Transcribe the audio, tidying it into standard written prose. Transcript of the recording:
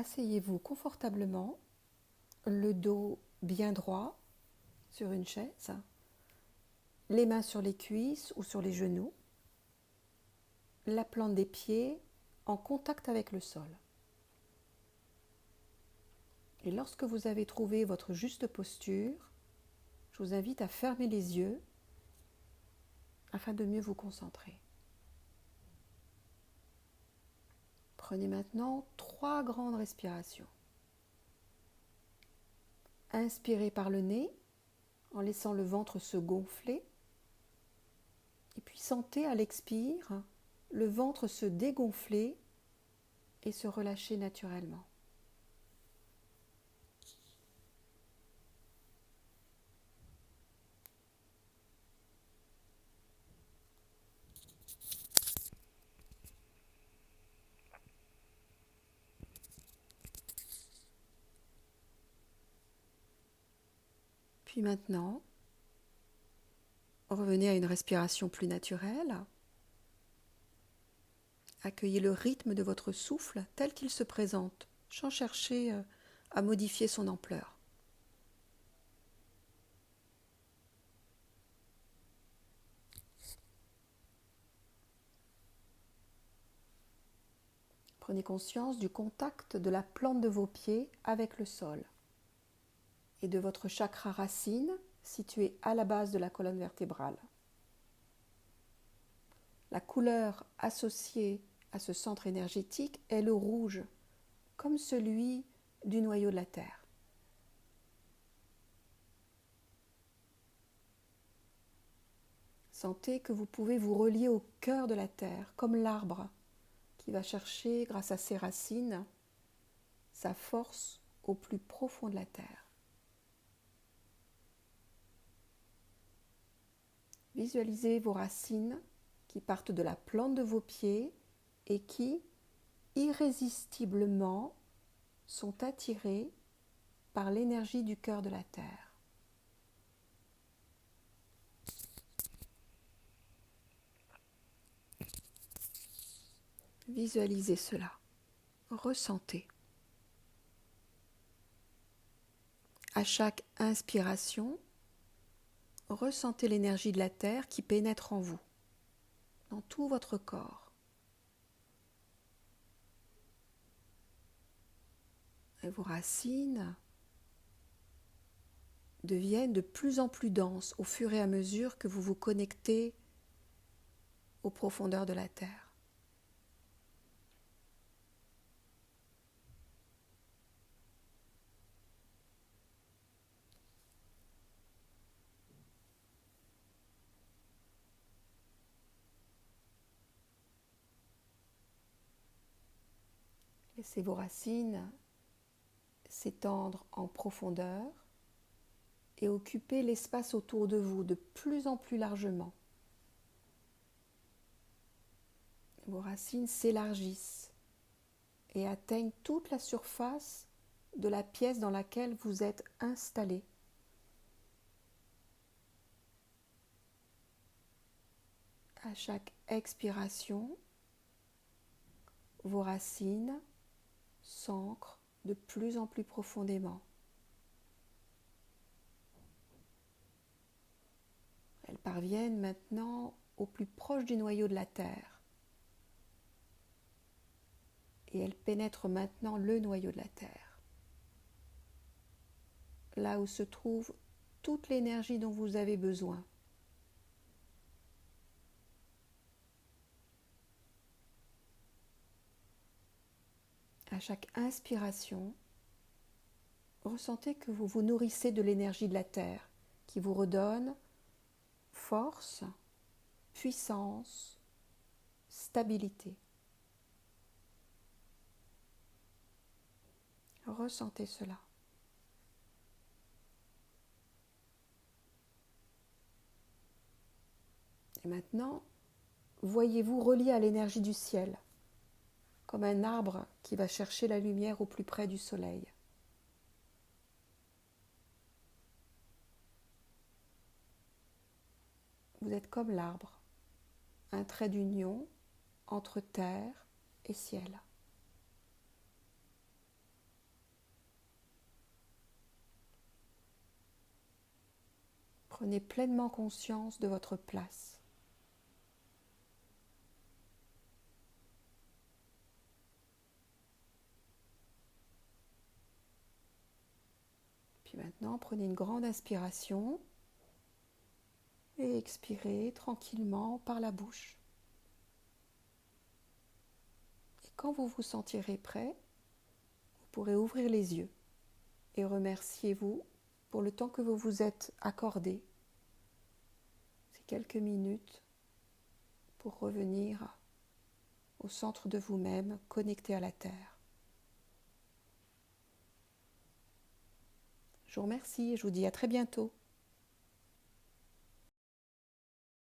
Asseyez-vous confortablement, le dos bien droit sur une chaise, les mains sur les cuisses ou sur les genoux, la plante des pieds en contact avec le sol. Et lorsque vous avez trouvé votre juste posture, je vous invite à fermer les yeux afin de mieux vous concentrer. Prenez maintenant 3 grandes respirations. Inspirez par le nez en laissant le ventre se gonfler. Et puis sentez à l'expire le ventre se dégonfler et se relâcher naturellement. Puis maintenant, revenez à une respiration plus naturelle. Accueillez le rythme de votre souffle tel qu'il se présente, sans chercher à modifier son ampleur. Prenez conscience du contact de la plante de vos pieds avec le sol et de votre chakra racine situé à la base de la colonne vertébrale. La couleur associée à ce centre énergétique est le rouge, comme celui du noyau de la Terre. Sentez que vous pouvez vous relier au cœur de la Terre, comme l'arbre qui va chercher, grâce à ses racines, sa force au plus profond de la Terre. Visualisez vos racines qui partent de la plante de vos pieds et qui, irrésistiblement, sont attirées par l'énergie du cœur de la Terre. Visualisez cela, ressentez. À chaque inspiration, ressentez l'énergie de la Terre qui pénètre en vous, dans tout votre corps. Et vos racines deviennent de plus en plus denses au fur et à mesure que vous vous connectez aux profondeurs de la Terre. Laissez vos racines s'étendre en profondeur et occuper l'espace autour de vous de plus en plus largement. Vos racines s'élargissent et atteignent toute la surface de la pièce dans laquelle vous êtes installé. À chaque expiration, vos racines s'ancrent de plus en plus profondément. Elles parviennent maintenant au plus proche du noyau de la Terre. Et elles pénètrent maintenant le noyau de la Terre. Là où se trouve toute l'énergie dont vous avez besoin. À chaque inspiration, ressentez que vous vous nourrissez de l'énergie de la Terre qui vous redonne force, puissance, stabilité. Ressentez cela. Et maintenant, voyez-vous relié à l'énergie du ciel, comme un arbre qui va chercher la lumière au plus près du soleil. Vous êtes comme l'arbre, un trait d'union entre terre et ciel. Prenez pleinement conscience de votre place. Puis maintenant, prenez une grande inspiration et expirez tranquillement par la bouche. Et quand vous vous sentirez prêt, vous pourrez ouvrir les yeux et remerciez-vous pour le temps que vous vous êtes accordé, ces quelques minutes pour revenir au centre de vous-même, connecté à la Terre. Je vous remercie et je vous dis à très bientôt.